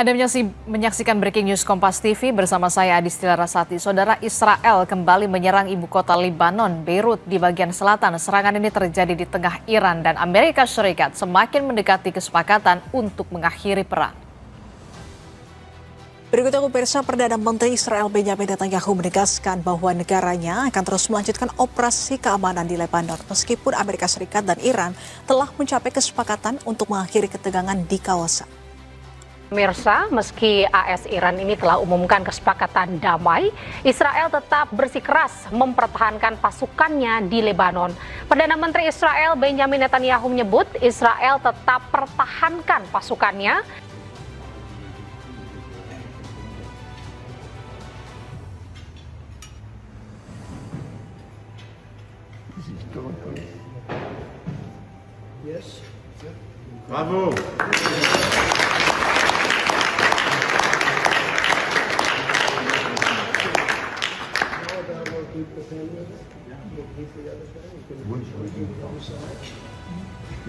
Anda menyaksikan Breaking News Kompas TV bersama saya Adistia Rasati. Saudara, Israel kembali menyerang ibu kota Lebanon, Beirut di bagian selatan. Serangan ini terjadi di tengah Iran dan Amerika Serikat semakin mendekati kesepakatan untuk mengakhiri perang. Berikutnya pemirsa, Perdana Menteri Israel Benjamin Netanyahu menegaskan bahwa negaranya akan terus melanjutkan operasi keamanan di Lebanon meskipun Amerika Serikat dan Iran telah mencapai kesepakatan untuk mengakhiri ketegangan di kawasan. Pemirsa, meski AS Iran ini telah umumkan kesepakatan damai, Israel tetap bersikeras mempertahankan pasukannya di Lebanon. Perdana Menteri Israel Benjamin Netanyahu menyebut Israel tetap pertahankan pasukannya. Yes. Bravo.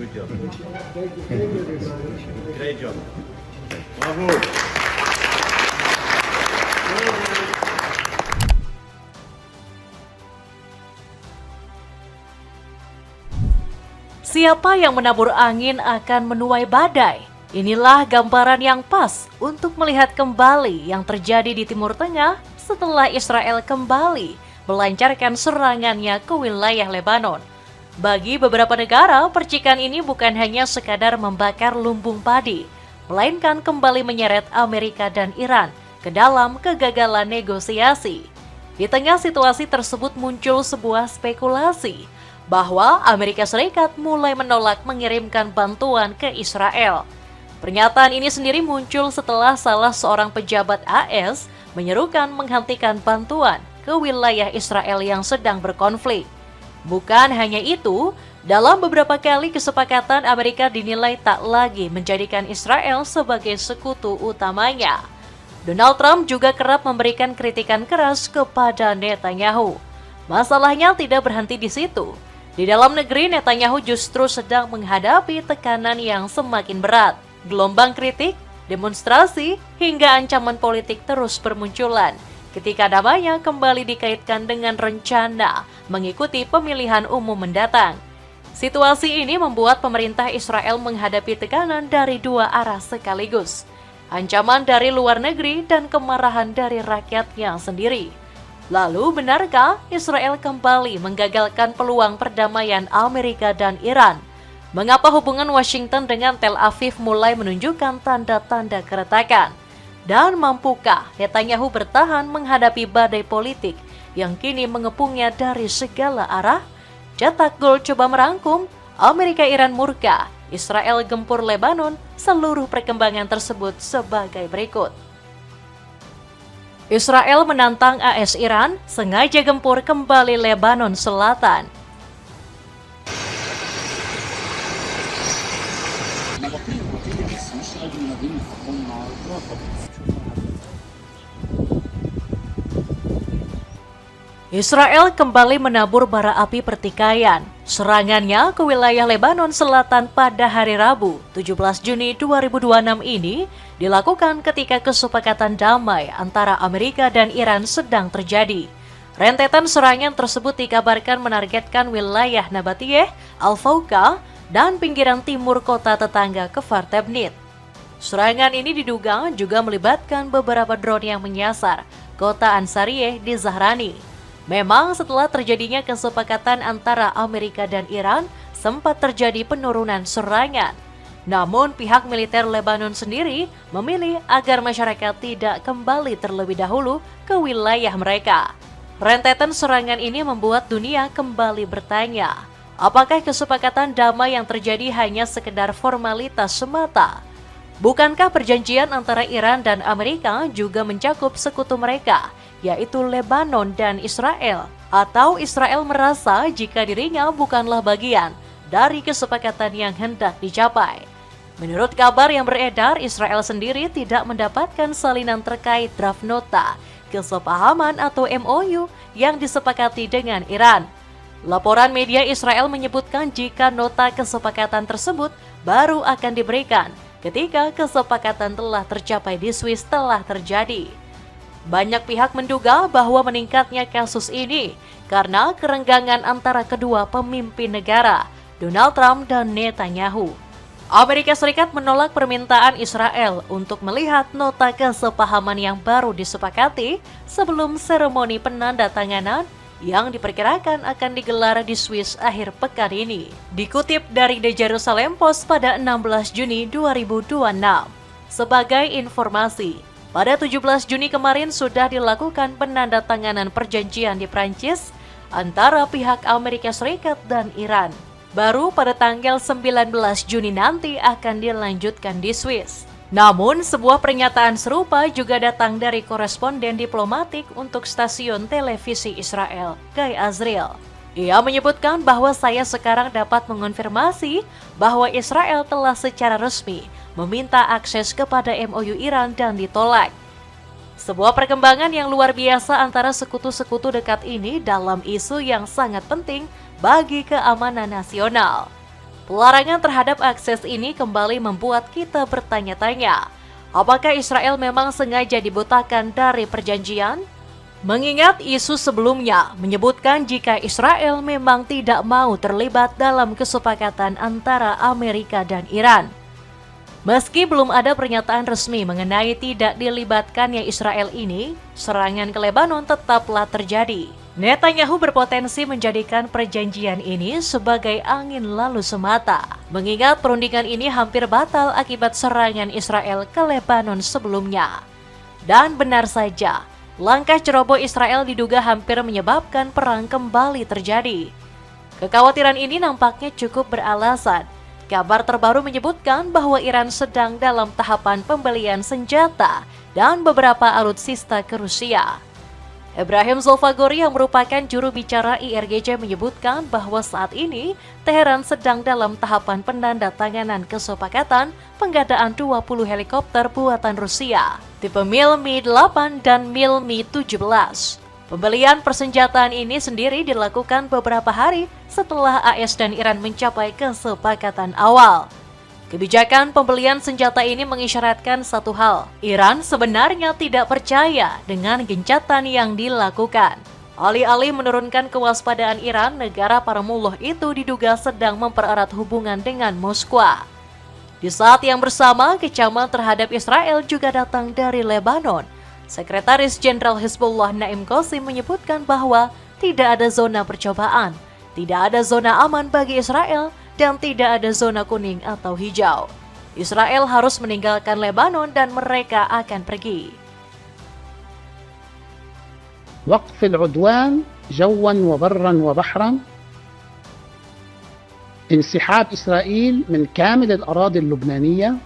Good job. Great job. Bravo. Siapa yang menabur angin akan menuai badai. Inilah gambaran yang pas untuk melihat kembali yang terjadi di Timur Tengah setelah Israel kembali melancarkan serangannya ke wilayah Lebanon. Bagi beberapa negara, percikan ini bukan hanya sekadar membakar lumbung padi, melainkan kembali menyeret Amerika dan Iran ke dalam kegagalan negosiasi. Di tengah situasi tersebut muncul sebuah spekulasi bahwa Amerika Serikat mulai menolak mengirimkan bantuan ke Israel. Pernyataan ini sendiri muncul setelah salah seorang pejabat AS menyerukan menghentikan bantuan ke wilayah Israel yang sedang berkonflik. Bukan hanya itu, dalam beberapa kali kesepakatan Amerika dinilai tak lagi menjadikan Israel sebagai sekutu utamanya. Donald Trump juga kerap memberikan kritikan keras kepada Netanyahu. Masalahnya tidak berhenti di situ. Di dalam negeri, Netanyahu justru sedang menghadapi tekanan yang semakin berat. Gelombang kritik, demonstrasi, hingga ancaman politik terus bermunculan ketika namanya kembali dikaitkan dengan rencana mengikuti pemilihan umum mendatang. Situasi ini membuat pemerintah Israel menghadapi tekanan dari dua arah sekaligus. Ancaman dari luar negeri dan kemarahan dari rakyatnya sendiri. Lalu, benarkah Israel kembali menggagalkan peluang perdamaian Amerika dan Iran? Mengapa hubungan Washington dengan Tel Aviv mulai menunjukkan tanda-tanda keretakan? Dan mampukah Netanyahu bertahan menghadapi badai politik yang kini mengepungnya dari segala arah? Cetak Gol coba merangkum, Amerika-Iran murka, Israel gempur Lebanon, seluruh perkembangan tersebut sebagai berikut. Israel menantang AS Iran sengaja gempur kembali Lebanon Selatan. Israel kembali menabur bara api pertikaian. Serangannya ke wilayah Lebanon Selatan pada hari Rabu, 17 Juni 2026 ini dilakukan ketika kesepakatan damai antara Amerika dan Iran sedang terjadi. Rentetan serangan tersebut dikabarkan menargetkan wilayah Nabatiyeh, Al-Fauqa, dan pinggiran timur kota tetangga Kfar Tebnit. Serangan ini diduga juga melibatkan beberapa drone yang menyasar kota Ansariyeh di Zahrani. Memang setelah terjadinya kesepakatan antara Amerika dan Iran, sempat terjadi penurunan serangan. Namun pihak militer Lebanon sendiri memilih agar masyarakat tidak kembali terlebih dahulu ke wilayah mereka. Rentetan serangan ini membuat dunia kembali bertanya, apakah kesepakatan damai yang terjadi hanya sekedar formalitas semata? Bukankah perjanjian antara Iran dan Amerika juga mencakup sekutu mereka, yaitu Lebanon dan Israel? Atau Israel merasa jika dirinya bukanlah bagian dari kesepakatan yang hendak dicapai? Menurut kabar yang beredar, Israel sendiri tidak mendapatkan salinan terkait draft nota kesepahaman atau MOU yang disepakati dengan Iran. Laporan media Israel menyebutkan jika nota kesepakatan tersebut baru akan diberikan ketika kesepakatan telah tercapai di Swiss telah terjadi. Banyak pihak menduga bahwa meningkatnya kasus ini karena kerenggangan antara kedua pemimpin negara, Donald Trump dan Netanyahu. Amerika Serikat menolak permintaan Israel untuk melihat nota kesepahaman yang baru disepakati sebelum seremoni penandatanganan yang diperkirakan akan digelar di Swiss akhir pekan ini. Dikutip dari The Jerusalem Post pada 16 Juni 2026. Sebagai informasi, pada 17 Juni kemarin sudah dilakukan penandatanganan perjanjian di Prancis antara pihak Amerika Serikat dan Iran. Baru pada tanggal 19 Juni nanti akan dilanjutkan di Swiss. Namun, sebuah pernyataan serupa juga datang dari koresponden diplomatik untuk stasiun televisi Israel, Guy Azriel. Ia menyebutkan bahwa saya sekarang dapat mengonfirmasi bahwa Israel telah secara resmi meminta akses kepada MOU Iran dan ditolak. Sebuah perkembangan yang luar biasa antara sekutu-sekutu dekat ini dalam isu yang sangat penting bagi keamanan nasional. Pelarangan terhadap akses ini kembali membuat kita bertanya-tanya, apakah Israel memang sengaja dibutakan dari perjanjian? Mengingat isu sebelumnya menyebutkan jika Israel memang tidak mau terlibat dalam kesepakatan antara Amerika dan Iran. Meski belum ada pernyataan resmi mengenai tidak dilibatkannya Israel ini, serangan ke Lebanon tetaplah terjadi. Netanyahu berpotensi menjadikan perjanjian ini sebagai angin lalu semata, mengingat perundingan ini hampir batal akibat serangan Israel ke Lebanon sebelumnya. Dan benar saja, langkah ceroboh Israel diduga hampir menyebabkan perang kembali terjadi. Kekhawatiran ini nampaknya cukup beralasan. Kabar terbaru menyebutkan bahwa Iran sedang dalam tahapan pembelian senjata dan beberapa alutsista ke Rusia. Ibrahim Zolfagori yang merupakan juru bicara IRGC menyebutkan bahwa saat ini Teheran sedang dalam tahapan penandatanganan kesepakatan pengadaan 20 helikopter buatan Rusia, tipe Mil Mi-8 dan Mil Mi-17. Pembelian persenjataan ini sendiri dilakukan beberapa hari setelah AS dan Iran mencapai kesepakatan awal. Kebijakan pembelian senjata ini mengisyaratkan satu hal, Iran sebenarnya tidak percaya dengan gencatan yang dilakukan. Alih-alih menurunkan kewaspadaan Iran, negara Paramullah itu diduga sedang mempererat hubungan dengan Moskwa. Di saat yang bersama, kecaman terhadap Israel juga datang dari Lebanon. Sekretaris Jenderal Hizbullah Naim Qasim menyebutkan bahwa tidak ada zona percobaan, tidak ada zona aman bagi Israel, dan tidak ada zona kuning atau hijau. Israel harus meninggalkan Lebanon dan mereka akan pergi. وقف العدوان جوا وبرا وبحرا، انسحاب إسرائيل من كامل الأراضي اللبنانية،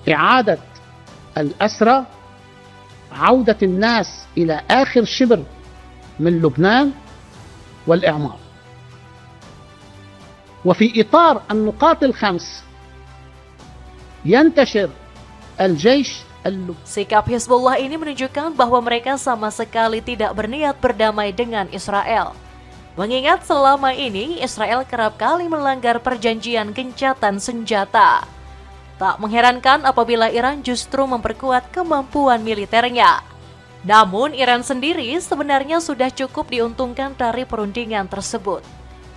إعادة الأسرى، عودة الناس إلى آخر شبر من لبنان، والإعمار. وفي إطار النقاط الخمس ينتشر الجيش اللبناني. Sikap Hizbullah ini menunjukkan bahwa mereka sama sekali tidak berniat berdamai dengan Israel. Mengingat selama ini Israel kerap kali melanggar perjanjian gencatan senjata. Tak mengherankan apabila Iran justru memperkuat kemampuan militernya. Namun Iran sendiri sebenarnya sudah cukup diuntungkan dari perundingan tersebut.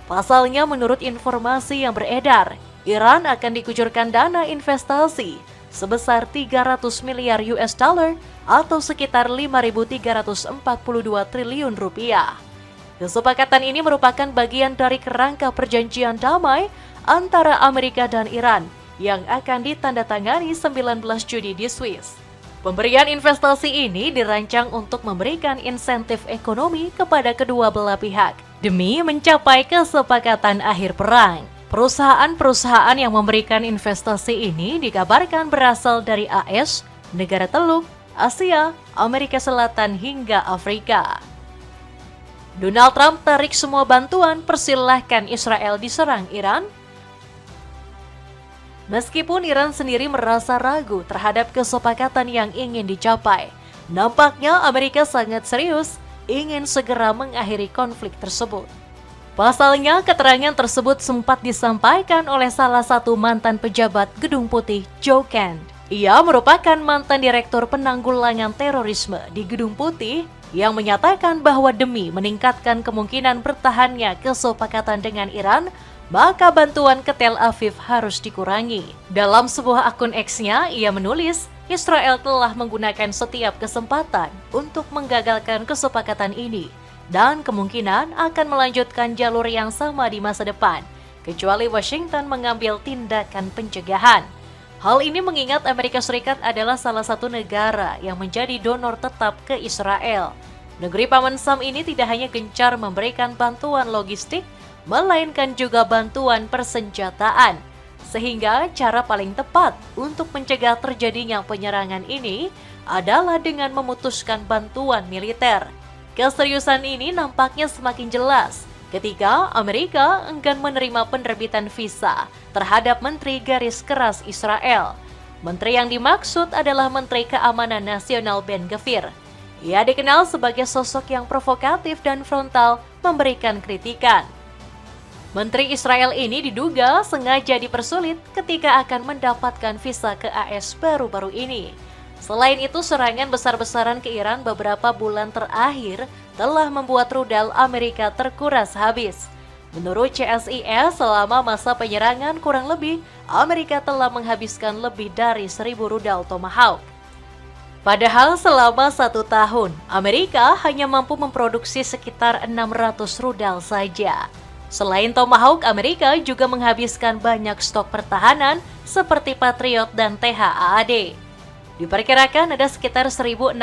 Pasalnya menurut informasi yang beredar, Iran akan dikucurkan dana investasi sebesar 300 miliar US dollar atau sekitar 5.342 triliun rupiah. Kesepakatan ini merupakan bagian dari kerangka perjanjian damai antara Amerika dan Iran yang akan ditandatangani 19 Juni di Swiss. Pemberian investasi ini dirancang untuk memberikan insentif ekonomi kepada kedua belah pihak demi mencapai kesepakatan akhir perang. Perusahaan-perusahaan yang memberikan investasi ini dikabarkan berasal dari AS, negara Teluk, Asia, Amerika Selatan hingga Afrika. Donald Trump tarik semua bantuan, persilahkan Israel diserang Iran. Meskipun Iran sendiri merasa ragu terhadap kesepakatan yang ingin dicapai, nampaknya Amerika sangat serius ingin segera mengakhiri konflik tersebut. Pasalnya, keterangan tersebut sempat disampaikan oleh salah satu mantan pejabat Gedung Putih, Joe Kent. Ia merupakan mantan direktur penanggulangan terorisme di Gedung Putih yang menyatakan bahwa demi meningkatkan kemungkinan bertahannya kesepakatan dengan Iran, maka bantuan ke Tel Aviv harus dikurangi. Dalam sebuah akun X-nya, ia menulis, Israel telah menggunakan setiap kesempatan untuk menggagalkan kesepakatan ini, dan kemungkinan akan melanjutkan jalur yang sama di masa depan, kecuali Washington mengambil tindakan pencegahan. Hal ini mengingat Amerika Serikat adalah salah satu negara yang menjadi donor tetap ke Israel. Negeri Paman Sam ini tidak hanya gencar memberikan bantuan logistik, melainkan juga bantuan persenjataan. Sehingga cara paling tepat untuk mencegah terjadinya penyerangan ini adalah dengan memutuskan bantuan militer. Keseriusan ini nampaknya semakin jelas ketika Amerika enggan menerima penerbitan visa terhadap Menteri Garis Keras Israel. Menteri yang dimaksud adalah Menteri Keamanan Nasional Ben Gvir. Ia dikenal sebagai sosok yang provokatif dan frontal memberikan kritikan. Menteri Israel ini diduga sengaja dipersulit ketika akan mendapatkan visa ke AS baru-baru ini. Selain itu, serangan besar-besaran ke Iran beberapa bulan terakhir telah membuat rudal Amerika terkuras habis. Menurut CSIS, selama masa penyerangan kurang lebih, Amerika telah menghabiskan lebih dari 1.000 rudal Tomahawk. Padahal selama 1 tahun, Amerika hanya mampu memproduksi sekitar 600 rudal saja. Selain Tomahawk, Amerika juga menghabiskan banyak stok pertahanan seperti Patriot dan THAAD. Diperkirakan ada sekitar 1.060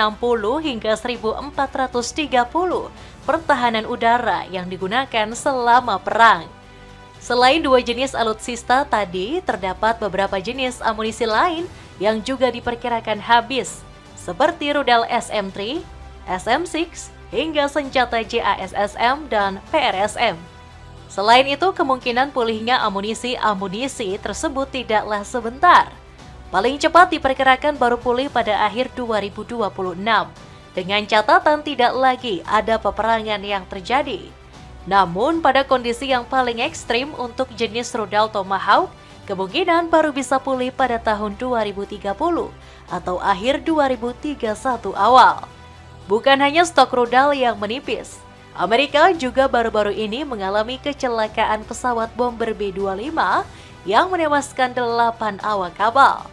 hingga 1.430 pertahanan udara yang digunakan selama perang. Selain 2 jenis alutsista tadi, terdapat beberapa jenis amunisi lain yang juga diperkirakan habis, seperti rudal SM-3, SM-6, hingga senjata JASSM dan PRSM. Selain itu, kemungkinan pulihnya amunisi tersebut tidaklah sebentar. Paling cepat diperkirakan baru pulih pada akhir 2026, dengan catatan tidak lagi ada peperangan yang terjadi. Namun, pada kondisi yang paling ekstrim untuk jenis rudal Tomahawk, kemungkinan baru bisa pulih pada tahun 2030 atau akhir 2031 awal. Bukan hanya stok rudal yang menipis, Amerika juga baru-baru ini mengalami kecelakaan pesawat bomber B-25 yang menewaskan 8 awak kapal.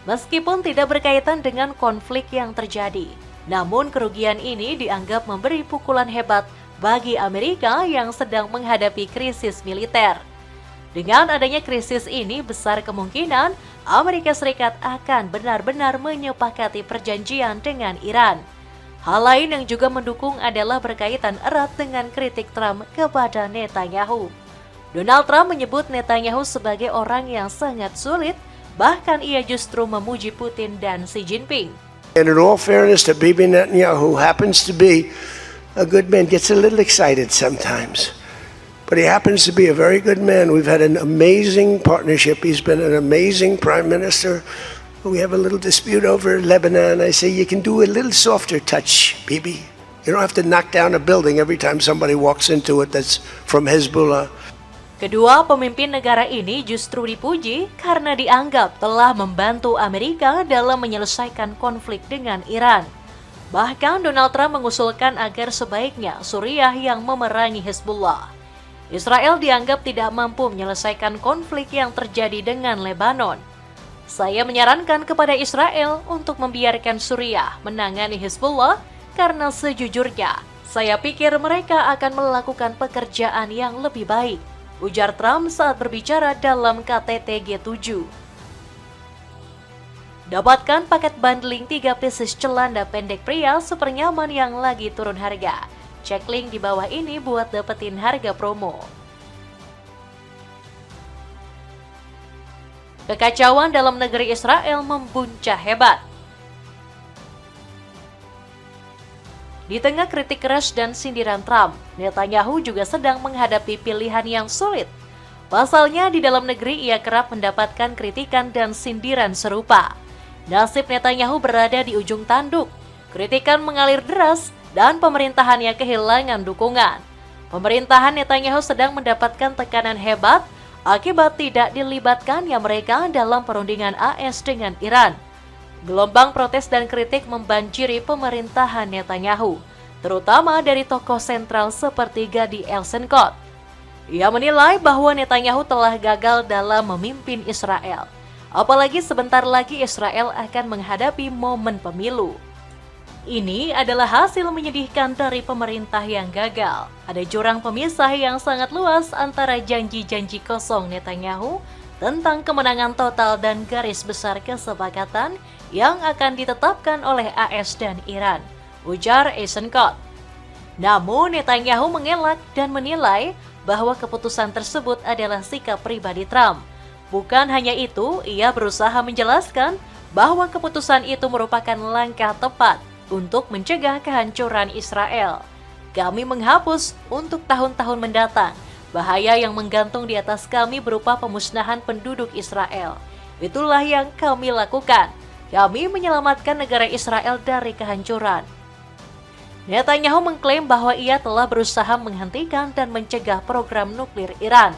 Meskipun tidak berkaitan dengan konflik yang terjadi, namun kerugian ini dianggap memberi pukulan hebat bagi Amerika yang sedang menghadapi krisis militer. Dengan adanya krisis ini, besar kemungkinan Amerika Serikat akan benar-benar menyepakati perjanjian dengan Iran. Hal lain yang juga mendukung adalah berkaitan erat dengan kritik Trump kepada Netanyahu. Donald Trump menyebut Netanyahu sebagai orang yang sangat sulit, bahkan ia justru memuji Putin dan Xi Jinping. And in all fairness to Bibi Netanyahu, who happens to be a good man, gets a little excited sometimes. But he happens to be a very good man. We've had an amazing partnership. He's been an amazing prime minister. We have a little dispute over Lebanon. I say, you can do a little softer touch, Bibi. You don't have to knock down a building every time somebody walks into it that's from Hezbollah. Kedua pemimpin negara ini justru dipuji karena dianggap telah membantu Amerika dalam menyelesaikan konflik dengan Iran. Bahkan Donald Trump mengusulkan agar sebaiknya Suriah yang memerangi Hezbollah. Israel dianggap tidak mampu menyelesaikan konflik yang terjadi dengan Lebanon. Saya menyarankan kepada Israel untuk membiarkan Suriah menangani Hezbollah karena sejujurnya, saya pikir mereka akan melakukan pekerjaan yang lebih baik, ujar Trump saat berbicara dalam KTT G7. Dapatkan paket bundling 3 pieces celana pendek pria super nyaman yang lagi turun harga. Cek link di bawah ini buat dapetin harga promo. Kekacauan dalam negeri Israel membuncah hebat. Di tengah kritik keras dan sindiran Trump, Netanyahu juga sedang menghadapi pilihan yang sulit. Pasalnya di dalam negeri ia kerap mendapatkan kritikan dan sindiran serupa. Nasib Netanyahu berada di ujung tanduk. Kritikan mengalir deras dan pemerintahannya kehilangan dukungan. Pemerintahan Netanyahu sedang mendapatkan tekanan hebat akibat tidak dilibatkannya mereka dalam perundingan AS dengan Iran. Gelombang protes dan kritik membanjiri pemerintahan Netanyahu, terutama dari tokoh sentral seperti Gadi Eisenkot. Ia menilai bahwa Netanyahu telah gagal dalam memimpin Israel. Apalagi sebentar lagi Israel akan menghadapi momen pemilu. Ini adalah hasil menyedihkan dari pemerintah yang gagal. Ada jurang pemisah yang sangat luas antara janji-janji kosong Netanyahu tentang kemenangan total dan garis besar kesepakatan yang akan ditetapkan oleh AS dan Iran, ujar Eisenkot. Namun Netanyahu mengelak dan menilai bahwa keputusan tersebut adalah sikap pribadi Trump. Bukan hanya itu, ia berusaha menjelaskan bahwa keputusan itu merupakan langkah tepat untuk mencegah kehancuran Israel. Kami menghapus untuk tahun-tahun mendatang bahaya yang menggantung di atas kami berupa pemusnahan penduduk Israel. Itulah yang kami lakukan. Kami menyelamatkan negara Israel dari kehancuran. Netanyahu mengklaim bahwa ia telah berusaha menghentikan dan mencegah program nuklir Iran.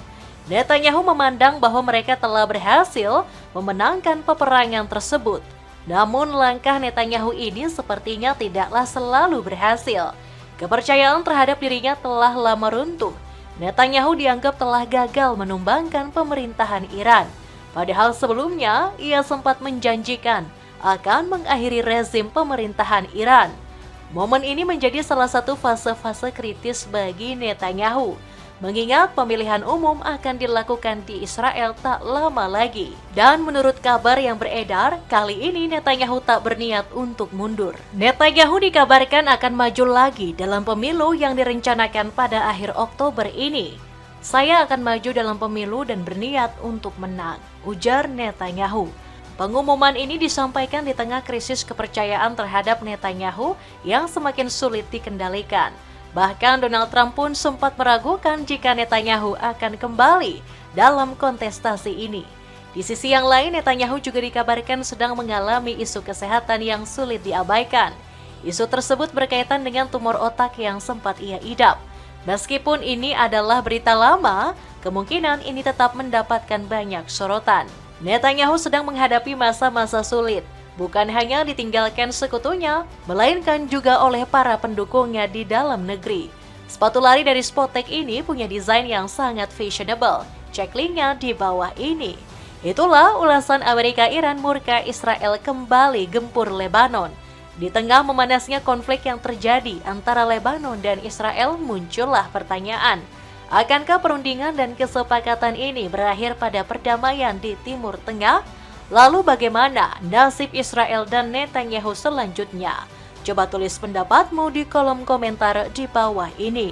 Netanyahu memandang bahwa mereka telah berhasil memenangkan peperangan tersebut. Namun langkah Netanyahu ini sepertinya tidaklah selalu berhasil. Kepercayaan terhadap dirinya telah lama runtuh. Netanyahu dianggap telah gagal menumbangkan pemerintahan Iran. Padahal sebelumnya ia sempat menjanjikan akan mengakhiri rezim pemerintahan Iran. Momen ini menjadi salah satu fase-fase kritis bagi Netanyahu, mengingat pemilihan umum akan dilakukan di Israel tak lama lagi. Dan menurut kabar yang beredar, kali ini Netanyahu tak berniat untuk mundur. Netanyahu dikabarkan akan maju lagi dalam pemilu yang direncanakan pada akhir Oktober ini. Saya akan maju dalam pemilu dan berniat untuk menang, ujar Netanyahu. Pengumuman ini disampaikan di tengah krisis kepercayaan terhadap Netanyahu yang semakin sulit dikendalikan. Bahkan Donald Trump pun sempat meragukan jika Netanyahu akan kembali dalam kontestasi ini. Di sisi yang lain, Netanyahu juga dikabarkan sedang mengalami isu kesehatan yang sulit diabaikan. Isu tersebut berkaitan dengan tumor otak yang sempat ia idap. Meskipun ini adalah berita lama, kemungkinan ini tetap mendapatkan banyak sorotan. Netanyahu sedang menghadapi masa-masa sulit. Bukan hanya ditinggalkan sekutunya, melainkan juga oleh para pendukungnya di dalam negeri. Sepatu lari dari Spotek ini punya desain yang sangat fashionable. Cek linknya di bawah ini. Itulah ulasan Amerika-Iran murka Israel kembali gempur Lebanon. Di tengah memanasnya konflik yang terjadi antara Lebanon dan Israel, muncullah pertanyaan. Akankah perundingan dan kesepakatan ini berakhir pada perdamaian di Timur Tengah? Lalu bagaimana nasib Israel dan Netanyahu selanjutnya? Coba tulis pendapatmu di kolom komentar di bawah ini.